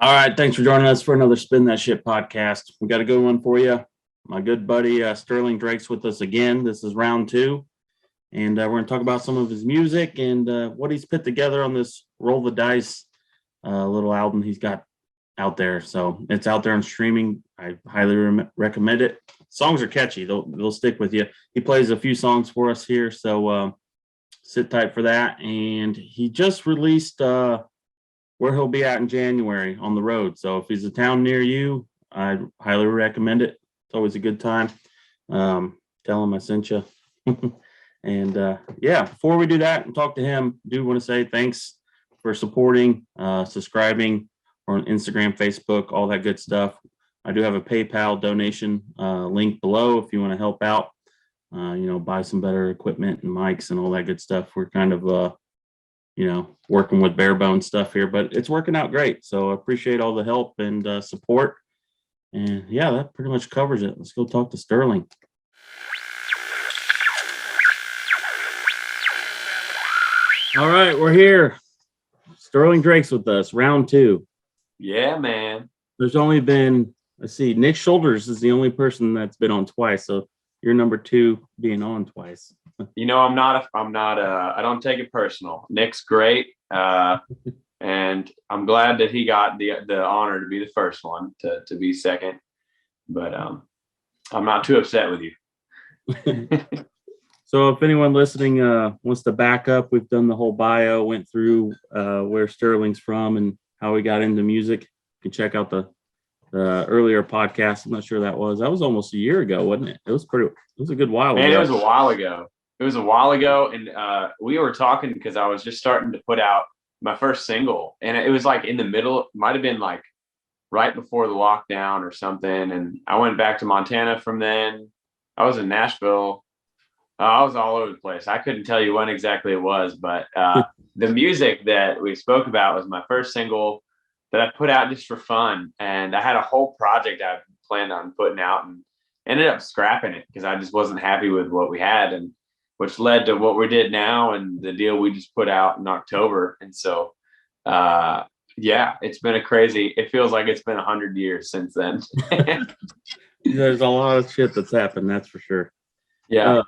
All right, thanks for joining us for another Spin That Shit podcast. We got a good one for you. My good buddy Sterling Drake's with us again. This is round two, and we're going to talk about some of his music and what he's put together on this Roll the Dice little album he's got out there. So it's out there on streaming. I highly recommend it. Songs are catchy. They'll stick with you. He plays a few songs for us here, so sit tight for that. And he just released where he'll be at in January on the road. So if he's a town near you, I highly recommend it. It's always a good time. Tell him I sent you. And before we do that and talk to him, I do want to say thanks for supporting, subscribing on Instagram, Facebook, all that good stuff. I do have a PayPal donation link below if you want to help out, buy some better equipment and mics and all that good stuff. We're kind of working with bare bones stuff here, but it's working out great. So I appreciate all the help and support. And yeah, that pretty much covers it. Let's go talk to Sterling. All right, we're here. Sterling Drake's with us, round two. Yeah, man. There's only been, Nick Shoulders is the only person that's been on twice. So you're number two being on twice. I don't take it personal. Nick's great. And I'm glad that he got the honor to be the first one to be second. But I'm not too upset with you. So if anyone listening wants to back up, we've done the whole bio, went through where Sterling's from and how he got into music. You can check out the earlier podcast. I'm not sure that was almost a year ago, wasn't it? It was a good while ago. It was a while ago. And we were talking because I was just starting to put out my first single, and it was like in the middle, might have been like right before the lockdown or something. And I went back to Montana from then. I was in Nashville. I was all over the place. I couldn't tell you when exactly it was, but the music that we spoke about was my first single that I put out just for fun. And I had a whole project I planned on putting out and ended up scrapping it because I just wasn't happy with what we had, and which led to what we did now and the deal we just put out in October. And so, it's been it feels like it's been 100 years since then. There's a lot of shit that's happened. That's for sure. Yeah.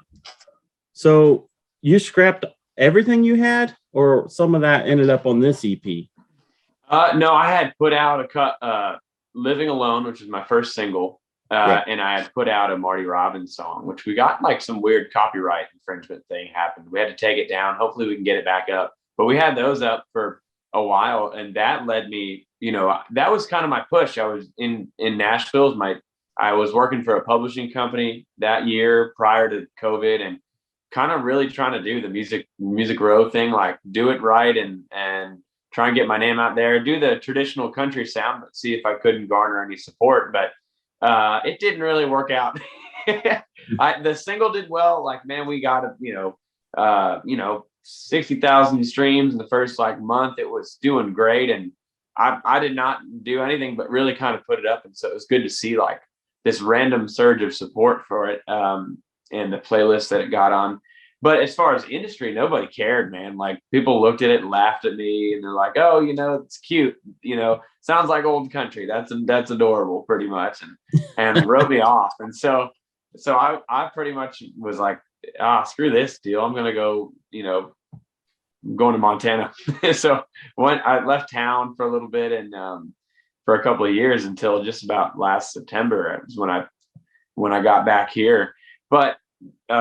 So you scrapped everything you had, or some of that ended up on this EP? No, I had put out Living Alone, which is my first single. Right. And I had put out a Marty Robbins song, which we got like some weird copyright infringement thing happened. We had to take it down. Hopefully we can get it back up. But we had those up for a while. And that led me, that was kind of my push. I was in Nashville. I was working for a publishing company that year prior to COVID, and kind of really trying to do the music row thing, like do it right and try and get my name out there, do the traditional country sound, but see if I couldn't garner any support. But it didn't really work out. The single did well. Like, man, we got 60,000 streams in the first month. It was doing great, and I did not do anything but really kind of put it up. And so it was good to see like this random surge of support for it, and the playlist that it got on. But as far as industry, nobody cared, man. Like, people looked at it and laughed at me, and they're like, "Oh, it's cute. Sounds like old country. That's adorable," pretty much, and wrote me off. And so I pretty much was like, screw this deal. I'm gonna go. I'm going to Montana. So when I left town for a little bit and for a couple of years until just about last September was when I got back here. But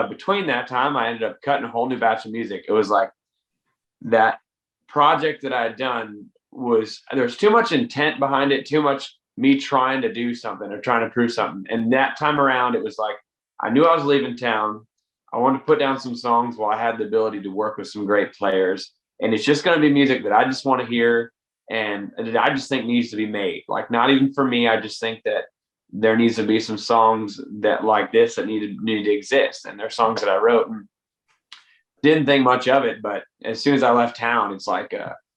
between that time, I ended up cutting a whole new batch of music. It was like that project that I had done there's too much intent behind it, too much me trying to do something or trying to prove something. And that time around, it was like, I knew I was leaving town. I wanted to put down some songs while I had the ability to work with some great players. And it's just going to be music that I just want to hear and that I just think needs to be made. Like, not even for me. I just think that there needs to be some songs that like this that need to exist. And there's songs that I wrote and didn't think much of it. But as soon as I left town, it's like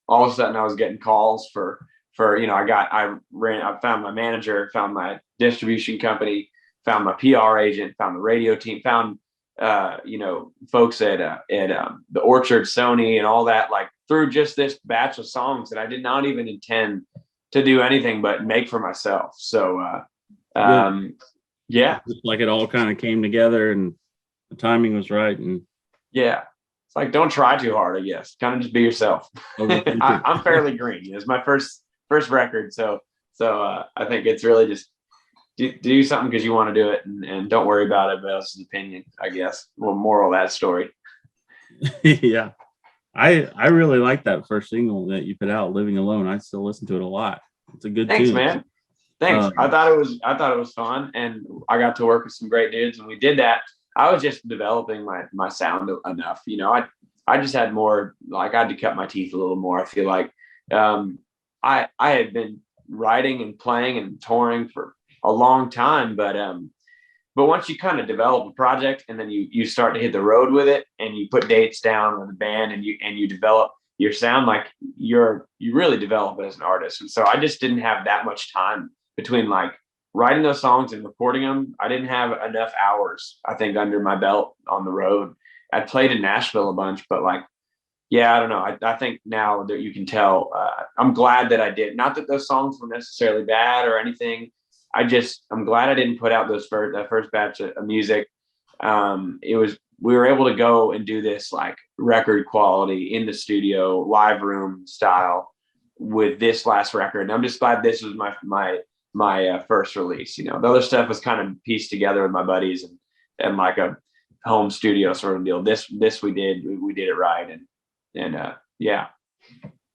all of a sudden I was getting calls for I found my manager, found my distribution company, found my PR agent, found the radio team, found folks at the Orchard, Sony, and all that, like through just this batch of songs that I did not even intend to do anything but make for myself. So yeah, just like it all kind of came together and the timing was right. And yeah, it's like, don't try too hard, I guess. Kind of just be yourself. I'm fairly green. It's my first record, so I think it's really just do something because you want to do it, and don't worry about everybody else's opinion, I guess. Well, moral of that story. Yeah, I really like that first single that you put out, "Living Alone." I still listen to it a lot. It's a good Thanks, tune, man. Thanks. I thought it was fun, and I got to work with some great dudes, and we did that. I was just developing my sound enough. I just had more, like, I had to cut my teeth a little more. I feel like I had been writing and playing and touring for a long time, but once you kind of develop a project and then you start to hit the road with it, and you put dates down with the band, and you develop your sound, like you really develop it as an artist. And so I just didn't have that much time between like writing those songs and recording them. I didn't have enough hours, I think, under my belt on the road. I played in Nashville a bunch, but like, yeah, I don't know. I think now that you can tell, I'm glad that I did. Not that those songs were necessarily bad or anything. I'm glad I didn't put out that first batch of music. We were able to go and do this like record quality in the studio, live room style with this last record. And I'm just glad this was my first release. The other stuff was kind of pieced together with my buddies and like a home studio sort of deal. This we did it right. And yeah.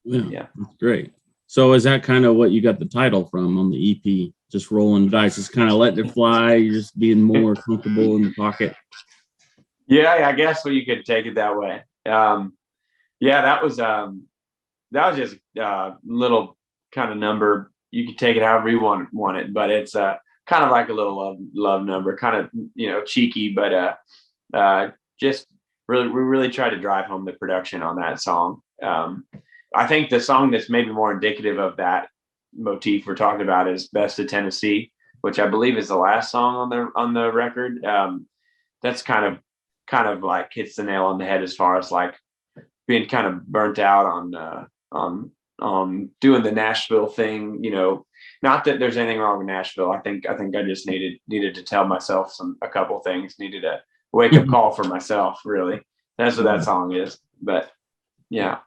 That's great. So is that kind of what you got the title from on the EP? Just rolling the dice, just kind of letting it fly, you're just being more comfortable in the pocket? Yeah, I guess you could take it that way. That was just a little kind of number. You could take it however you want it, but it's kind of like a little love number, kind of cheeky, but just we really tried to drive home the production on that song. I think the song that's maybe more indicative of that motif we're talking about is "Best of Tennessee," which I believe is the last song on the record. That's kind of like hits the nail on the head as far as like being kind of burnt out on doing the Nashville thing. Not that there's anything wrong with Nashville. I think I just needed to tell myself a couple things. Needed a wake up call for myself. Really, that's what that song is. But yeah.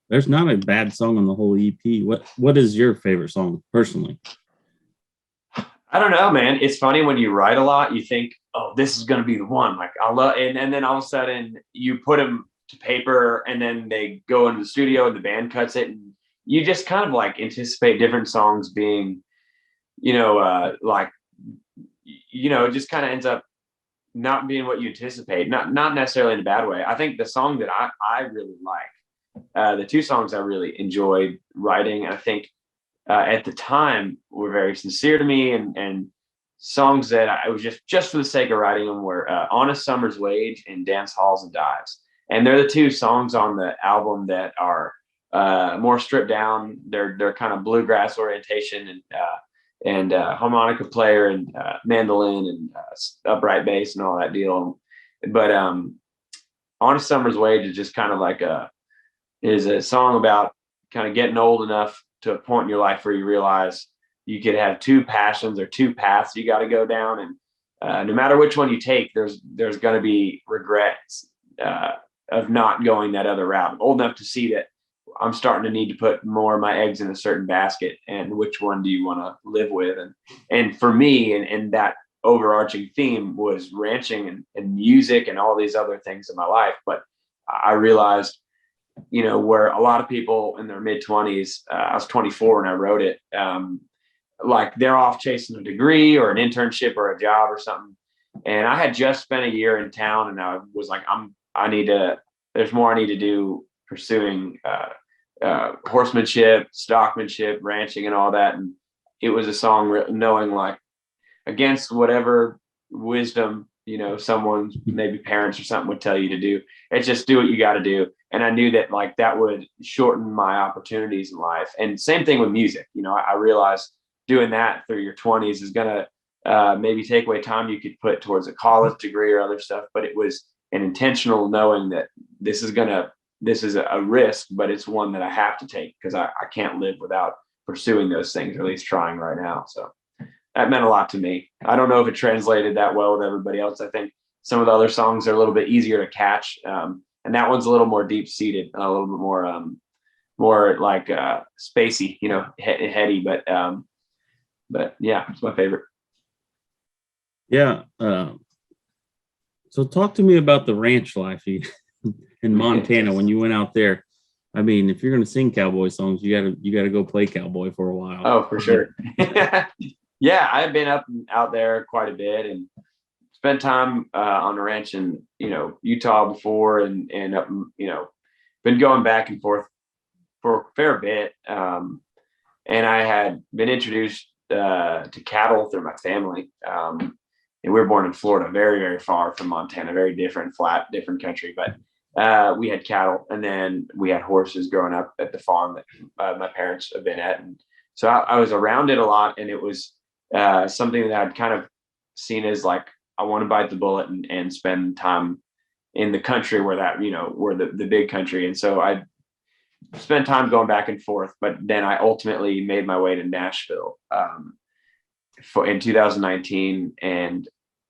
There's not a bad song on the whole EP. What is your favorite song personally? I don't know, man. It's funny when you write a lot, you think, oh, this is going to be the one. Like I love, and then all of a sudden you put them to paper, and then they go into the studio and the band cuts it, and you just kind of like anticipate different songs being, it just kind of ends up not being what you anticipate. Not necessarily in a bad way. I think the song that I really like. The two songs I really enjoyed writing, I think at the time were very sincere to me, and songs that I was just for the sake of writing them were "Honest Summer's Wage" and "Dance Halls and Dives." And they're the two songs on the album that are more stripped down. They're kind of bluegrass orientation and harmonica player and mandolin and upright bass and all that deal. But "Honest Summer's Wage" is just kind of like is a song about kind of getting old enough to a point in your life where you realize you could have two passions or two paths you got to go down. And no matter which one you take, there's going to be regrets of not going that other route. I'm old enough to see that I'm starting to need to put more of my eggs in a certain basket, and which one do you want to live with? And for me, and that overarching theme was ranching and music and all these other things in my life. But I realized, where a lot of people in their mid-20s, I was 24 when I wrote it, like they're off chasing a degree or an internship or a job or something. And I had just spent a year in town, and I was like, there's more I need to do pursuing horsemanship, stockmanship, ranching, and all that. And it was a song knowing, like, against whatever wisdom, someone, maybe parents or something, would tell you to do. It's just do what you got to do. And I knew that like that would shorten my opportunities in life. And same thing with music. You know, I realized doing that through your 20s is going to maybe take away time you could put towards a college degree or other stuff. But it was an intentional knowing that this is a risk, but it's one that I have to take because I can't live without pursuing those things, or at least trying right now. So that meant a lot to me. I don't know if it translated that well with everybody else. I think some of the other songs are a little bit easier to catch. And that one's a little more deep seated, a little bit more like spacey, you know, heady, but yeah, it's my favorite. Yeah. So talk to me about the ranch life in Montana when you went out there. I mean, if you're going to sing cowboy songs, you gotta go play cowboy for a while. Oh, for sure. Yeah, I've been out there quite a bit and spent time on a ranch in, you know, Utah before, and you know, been going back and forth for a fair bit. And I had been introduced to cattle through my family. And we were born in Florida, very, very far from Montana, very different, flat, different country. But we had cattle, and then we had horses growing up at the farm that my parents have been at. And so I was around it a lot, and it was something that I'd kind of seen as like, I want to bite the bullet and spend time in the country where that, you know, where the big country. And so I spent time going back and forth, but then I ultimately made my way to Nashville in 2019.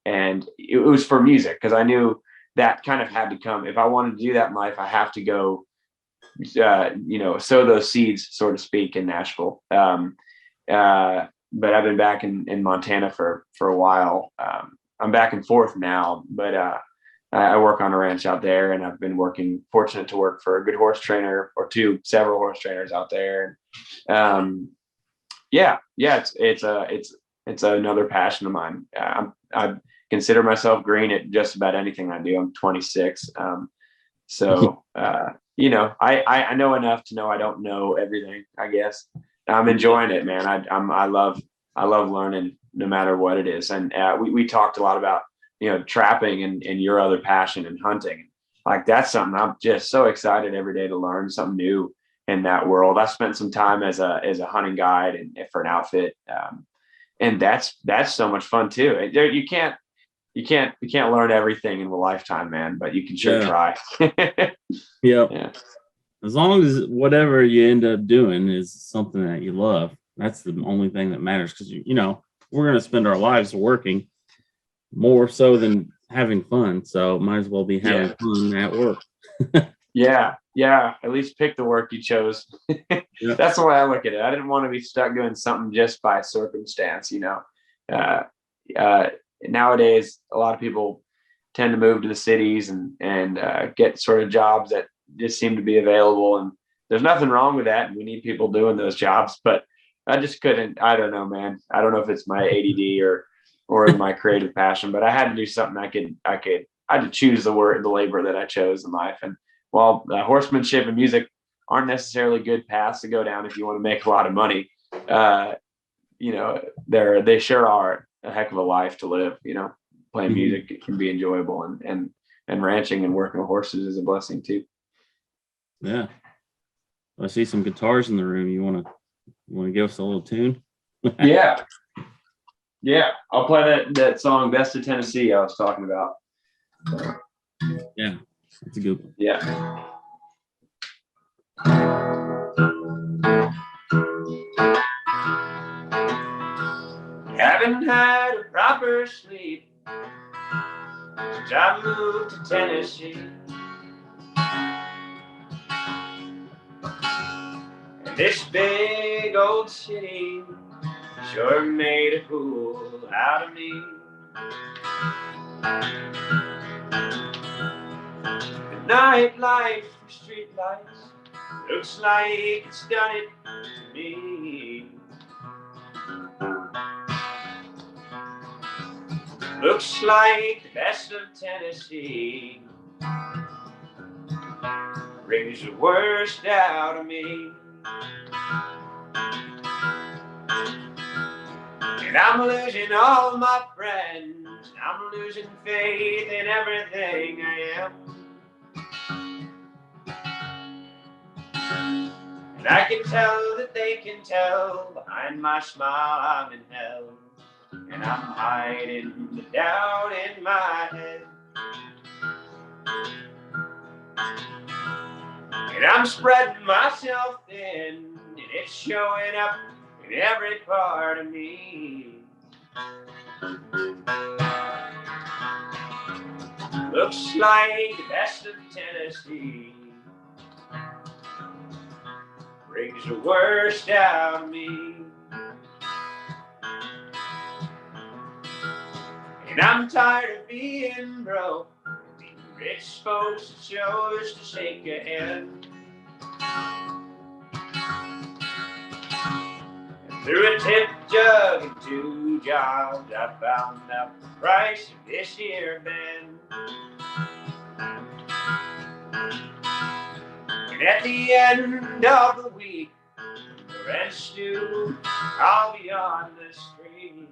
And it was for music, because I knew that kind of had to come. If I wanted to do that in life, I have to go, you know, sow those seeds, so to speak, in Nashville. But I've been back in Montana for a while. I'm back and forth now, but I work on a ranch out there, and I've been fortunate to work for a good horse trainer or several horse trainers out there. Yeah, it's another passion of mine. I consider myself green at just about anything I do. I'm 26. So, you know, I know enough to know I don't know everything, I guess. I'm enjoying it, man. I love learning no matter what it is. And we talked a lot about, you know, trapping and your other passion and hunting. Like, that's something I'm just so excited every day to learn something new in that world. I spent some time as a hunting guide and for an outfit. And that's so much fun too. You can't learn everything in a lifetime, man, but you can sure try. Yep. Yeah. As long as whatever you end up doing is something that you love, that's the only thing that matters. Because you know, we're going to spend our lives working more so than having fun. So might as well be having fun at work. Yeah. At least pick the work you chose. That's the way I look at it. I didn't want to be stuck doing something just by circumstance, you know. Nowadays, a lot of people tend to move to the cities and get sort of jobs that just seem to be available. And there's nothing wrong with that. And we need people doing those jobs, but I just couldn't. I don't know, man. I don't know if it's my ADD or my creative passion, but I had to do something I had to choose the labor that I chose in life. And while horsemanship and music aren't necessarily good paths to go down if you want to make a lot of money, you know, they sure are a heck of a life to live. You know, playing music, it can be enjoyable, and ranching and working with horses is a blessing too. Yeah. I see some guitars in the room. You want to give us a little tune? Yeah. I'll play that song, Best of Tennessee, I was talking about. Yeah, that's a good one. Yeah. Haven't had a proper sleep since I moved to Tennessee. And this big old city sure made a fool out of me. The nightlife for street lights looks like it's done it to me. Looks like the best of Tennessee brings the worst out of me. And I'm losing all my friends. I'm losing faith in everything I am. And I can tell that they can tell behind my smile I'm in hell. And I'm hiding the doubt in my head. And I'm spreading myself thin, and it's showing up in every part of me. Looks like the best of Tennessee brings the worst out of me. And I'm tired of being broke, being rich folks that chose to shake a hand. And through a tip jug and 2 jobs, I found out the price of this here band. And at the end of the week, the rent's due, I'll be on the street.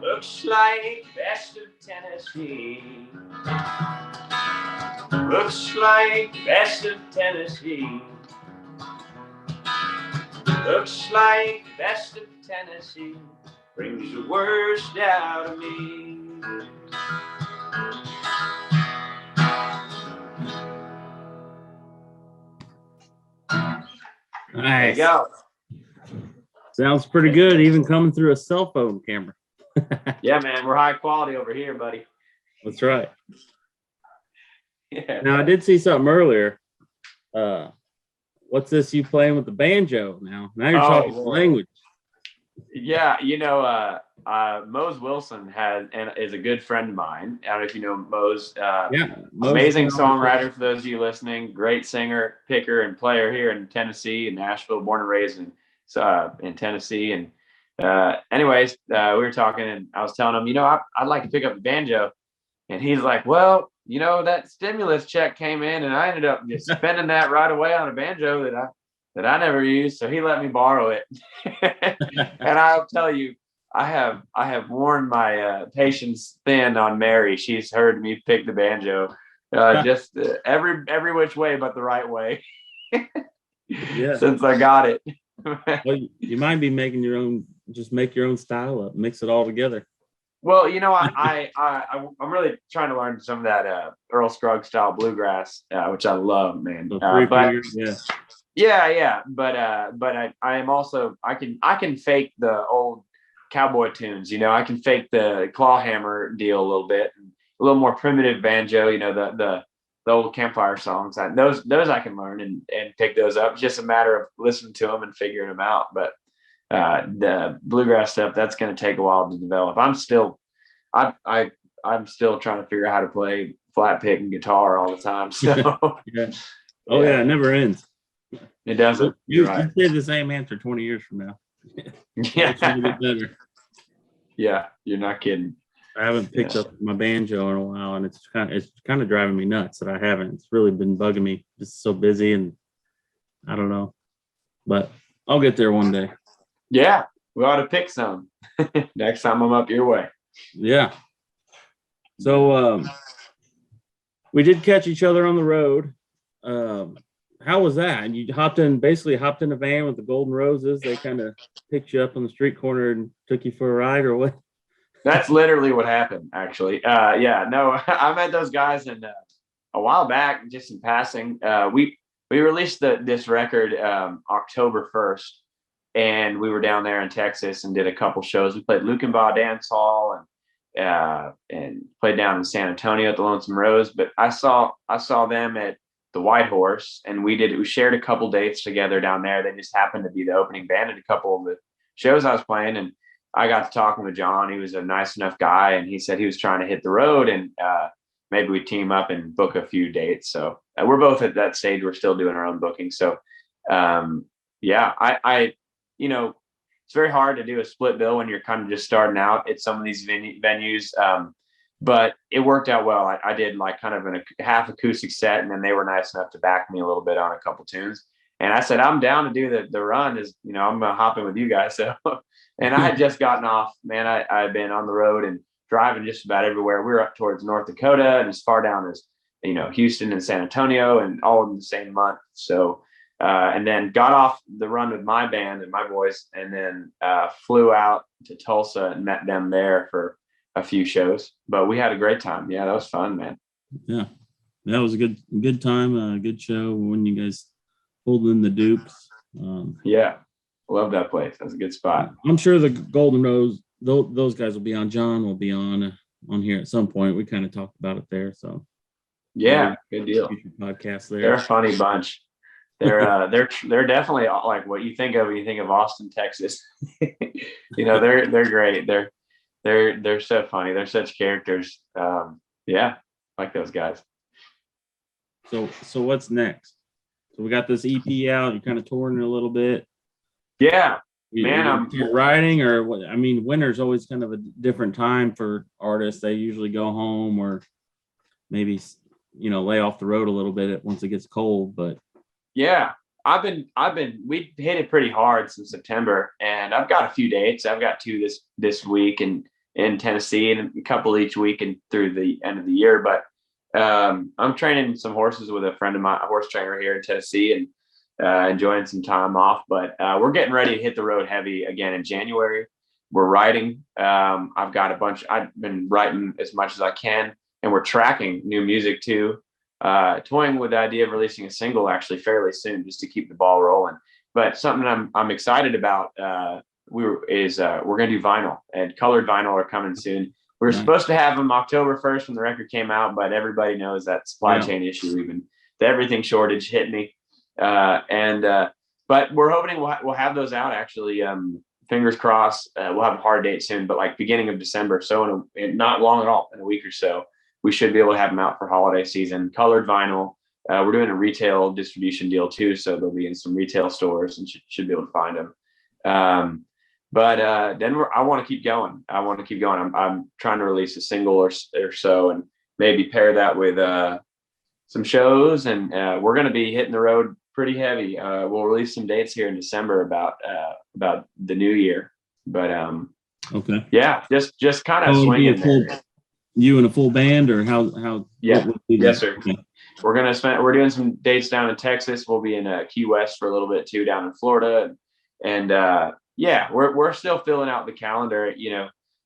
Looks like best of Tennessee. Looks like best of Tennessee. Looks like best of Tennessee brings the worst out of me. There you Nice. go. Sounds pretty good, even coming through a cell phone camera. Yeah, man, we're high quality over here, buddy. That's right. Yeah. Now I did see something earlier. What's this you playing with the banjo now? Now you're talking Lord. language. Yeah, Mose Wilson is a good friend of mine. I don't know if you know Mose. Yeah. Amazing songwriter for those of you listening. Great singer, picker, and player here in Tennessee, in Nashville, born and raised in Tennessee. And anyways, we were talking, and I was telling him, I'd like to pick up a banjo. And he's like, well, that stimulus check came in, and I ended up just spending that right away on a banjo that I never used. So he let me borrow it. And I'll tell you, I have worn my patience thin on Mary. She's heard me pick the banjo just every which way but the right way. Yeah. Since I got it. Well, you might be making your own. Just make your own style up, mix it all together. Well, I'm really trying to learn some of that Earl Scruggs style bluegrass, which I love, man. Yeah. But I am also I can fake the old cowboy tunes. I can fake the claw hammer deal a little bit, a little more primitive banjo. The old campfire songs. Those I can learn and pick those up. It's just a matter of listening to them and figuring them out. But the bluegrass stuff, that's going to take a while to develop. I'm still trying to figure out how to play flat pick and guitar all the time. So yeah. Oh yeah, it never ends. It doesn't. You say the same answer 20 years from now. Yeah. Get better. Yeah, you're not kidding. I haven't picked up my banjo in a while, and it's kind of driving me nuts that I haven't. It's really been bugging me. Just so busy, and I don't know, but I'll get there one day. Yeah, we ought to pick some next time I'm up your way. Yeah. So we did catch each other on the road. How was that? And you basically hopped in a van with the Golden Roses. They kind of picked you up on the street corner and took you for a ride, or what? That's literally what happened, actually. I met those guys in a while back, just in passing. We released this record October 1st, and we were down there in Texas and did a couple shows. We played Luckenbach Dance Hall and played down in San Antonio at the Lonesome Rose. But I saw them at the White Horse, and we shared a couple dates together down there. They just happened to be the opening band at a couple of the shows I was playing, and I got to talking with John. He was a nice enough guy, and he said he was trying to hit the road, and maybe we team up and book a few dates. So we're both at that stage. We're still doing our own booking. So it's very hard to do a split bill when you're kind of just starting out at some of these venues. But it worked out well. I did like kind of a half acoustic set, and then they were nice enough to back me a little bit on a couple tunes. And I said, I'm down to do the run. I'm going to hop in with you guys. So, and I had just gotten off, man. I had been on the road and driving just about everywhere. We were up towards North Dakota and as far down as Houston and San Antonio, and all in the same month. So, and then got off the run with my band and my boys, and then flew out to Tulsa and met them there for a few shows. But we had a great time. Yeah, that was fun, man. Yeah, that was a good time. Good show when you guys pulled in the Dupes. Yeah, love that place. That's a good spot. I'm sure the Golden Rose, those guys will be on. John will be on here at some point. We kind of talked about it there, so yeah, good deal. Podcast there. They're a funny bunch. They're definitely like what you think of when you think of Austin, Texas. They're great. They're so funny. They're such characters. Yeah, like those guys. So what's next? So we got this EP out. You're kind of touring it a little bit. Yeah, man. I'm writing, or what? I mean, winter's always kind of a different time for artists. They usually go home or maybe lay off the road a little bit once it gets cold. But yeah, we hit it pretty hard since September, and I've got a few dates. I've got 2 this week in Tennessee, and a couple each week and through the end of the year. But I'm training some horses with a friend of mine, a horse trainer here in Tennessee, and enjoying some time off. But we're getting ready to hit the road heavy again in January. We're writing. I've got I've been writing as much as I can, and we're tracking new music too. Toying with the idea of releasing a single actually fairly soon, just to keep the ball rolling. But something I'm excited about we're going to do vinyl, and colored vinyl are coming soon. We were supposed to have them October 1st when the record came out, but everybody knows that supply chain issue, the everything shortage hit me. But we're hoping we'll have those out actually. Fingers crossed. We'll have a hard date soon, but like beginning of December. So in not long at all, in a week or so, we should be able to have them out for holiday season. Colored vinyl. We're doing a retail distribution deal too, so they'll be in some retail stores and should be able to find them. But then I want to keep going. I'm trying to release a single or so, and maybe pair that with some shows. And we're going to be hitting the road pretty heavy. We'll release some dates here in December about the new year. But okay, yeah, just kind of swinging there. You in a full band, or how? Yeah, yes, sir. Okay. We're doing some dates down in Texas. We'll be in Key West for a little bit too, down in Florida, and yeah, we're still filling out the calendar.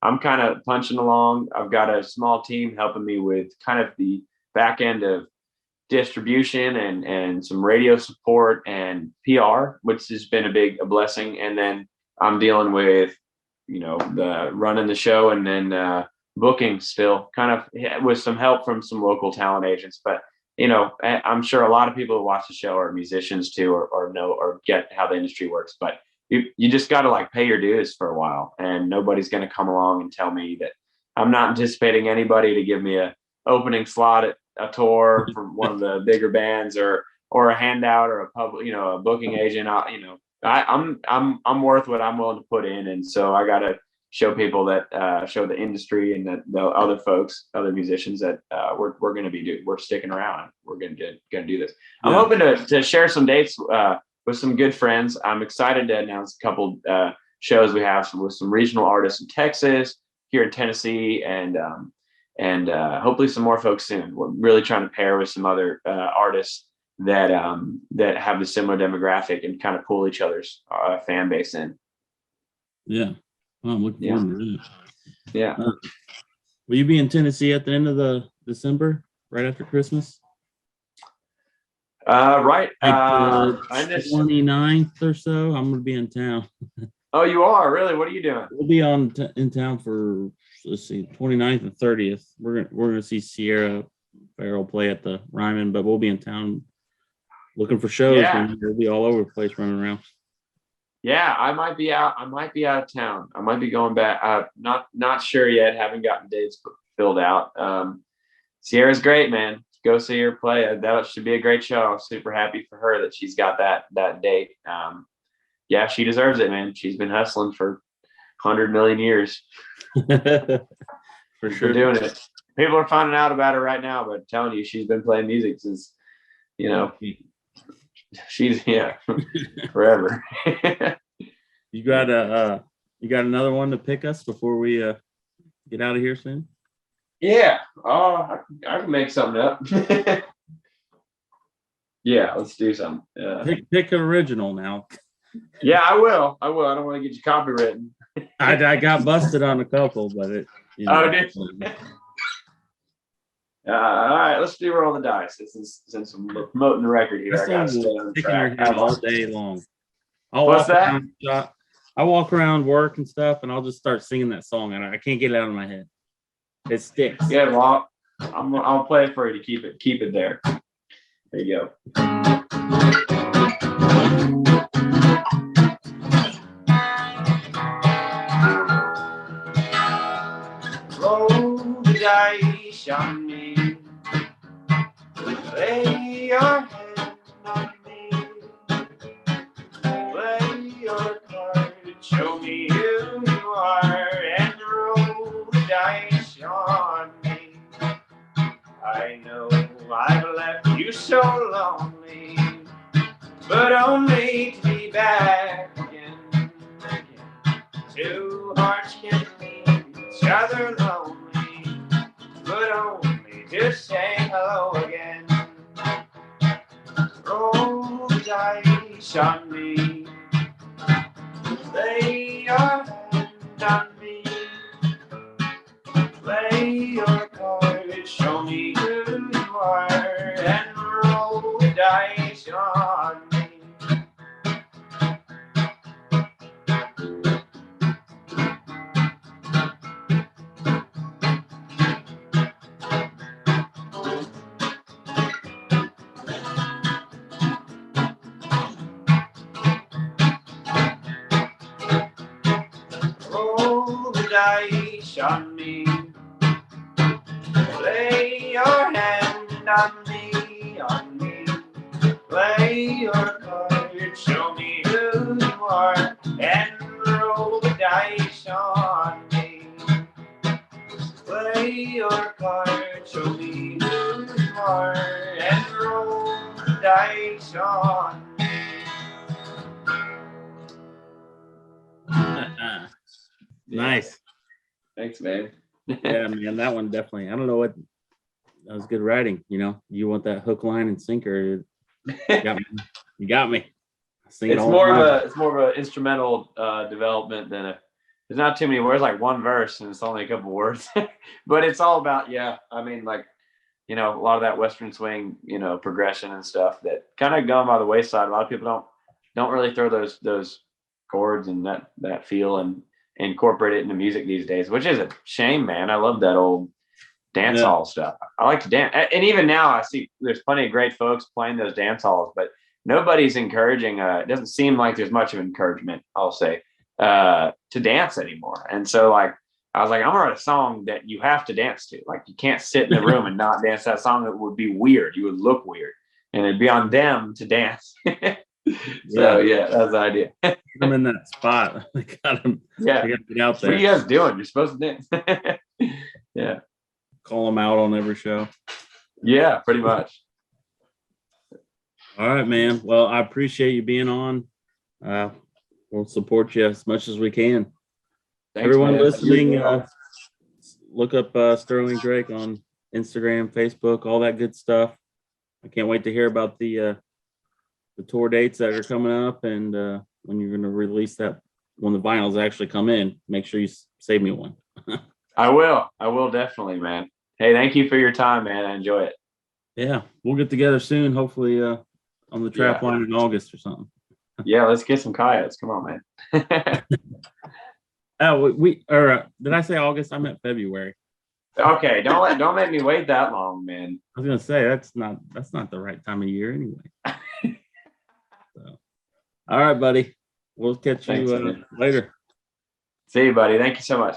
I'm kind of punching along. I've got a small team helping me with kind of the back end of distribution and some radio support and PR, which has been a blessing. And then I'm dealing with, the running the show, and then booking still, kind of with some help from some local talent agents. But I'm sure a lot of people who watch the show are musicians too, or know or get how the industry works. But you just got to like pay your dues for a while, and nobody's going to come along and tell me that. I'm not anticipating anybody to give me a opening slot at a tour from one of the bigger bands, or a handout, or a public, a booking agent. I'm worth what I'm willing to put in, and so I got to show people that show the industry and that the other folks, other musicians, that we're going to we're sticking around. We're going to do this. I'm hoping to share some dates with some good friends. I'm excited to announce a couple shows we have with some regional artists in Texas, here in Tennessee, and hopefully some more folks soon. We're really trying to pair with some other artists that have the similar demographic and kind of pull each other's fan base in. Yeah, I'm looking forward to that. Yeah. Will you be in Tennessee at the end of the December, right after Christmas? Right. The 29th or so. I'm gonna be in town. Oh, you are? Really? What are you doing? We'll be in town for, let's see, 29th and 30th. We're gonna see Sierra Farrell play at the Ryman, but we'll be in town looking for shows. Yeah. We'll be all over the place running around. Yeah, I might be out of town. I might be going back. Not sure yet. Haven't gotten dates filled out. Sierra's great, man. Go see her play. That should be a great show. I'm super happy for her that she's got that date. Yeah, she deserves it, man. She's been hustling for 100 million years. For sure. Doing it. People are finding out about her right now, but I'm telling you, she's been playing music since, she's forever. You got another one to pick us before we get out of here soon? Yeah. Oh, I can make something up. Yeah, let's do something. Pick an original now. Yeah, I will. I will. I don't want to get you copywritten. I got busted on a couple, but it. Oh, did you? All right, let's do roll the dice. This is since I'm promoting the record here. This I gotta song stay will on stick in your track. head all day long. What's that? I walk around work and stuff, and I'll just start singing that song, and I can't get it out of my head. It sticks. Yeah, well, I'll play it for you to keep it there. There you go. Roll the dice on me. Lay your hand on me. Play your card. Show me who you are and roll the dice on me. I know I've left you so lonely, but only to be back again. Two hearts can meet each other lonely, but only to say hello again. Roll the dice on me. Lay your hand on me. Play your cards, show me who you are, and roll the dice on me. Roll the dice on me. Lay your hand on me, on me. Play your cards, show me who you are, and roll the dice on me. Play your cards, show me who you are, and roll the dice on me. Nice. Thanks, man. Yeah, man, that one definitely. I don't know what. That was good writing. You want that hook, line, and sinker. You got me. You got me. It's more of an instrumental development than a. There's not too many words, like one verse, and it's only a couple words. But it's all about, yeah. I mean, like, a lot of that Western swing, progression and stuff that kind of gone by the wayside. A lot of people don't really throw those chords and that feel and incorporate it into music these days, which is a shame, man. I love that old dance hall stuff. I like to dance, and even now I see there's plenty of great folks playing those dance halls, but nobody's encouraging. It doesn't seem like there's much of encouragement, I'll say, to dance anymore. And so, like, I was like, I'm gonna write a song that you have to dance to. Like, you can't sit in the room and not dance that song. It would be weird. You would look weird, and it'd be on them to dance. So yeah, that's the idea. I'm in that spot. I got him. Yeah, I got to get out there. What are you guys doing? You're supposed to dance. Yeah. Call them out on every show. Yeah, pretty much. All right, man. Well, I appreciate you being on. We'll support you as much as we can. Thanks, everyone man. listening, look up Sterling Drake on Instagram, Facebook, all that good stuff. I can't wait to hear about the tour dates that are coming up, and when you're going to release that, when the vinyls actually come in. Make sure you save me one. I will definitely, man. Hey, thank you for your time, man. I enjoy it. Yeah, we'll get together soon, hopefully on the trap line in August or something. Yeah, let's get some coyotes. Come on, man. Did I say August? I meant February. Okay, don't make me wait that long, man. I was gonna say that's not the right time of year anyway. So, all right, buddy. We'll catch you later. See you, buddy. Thank you so much.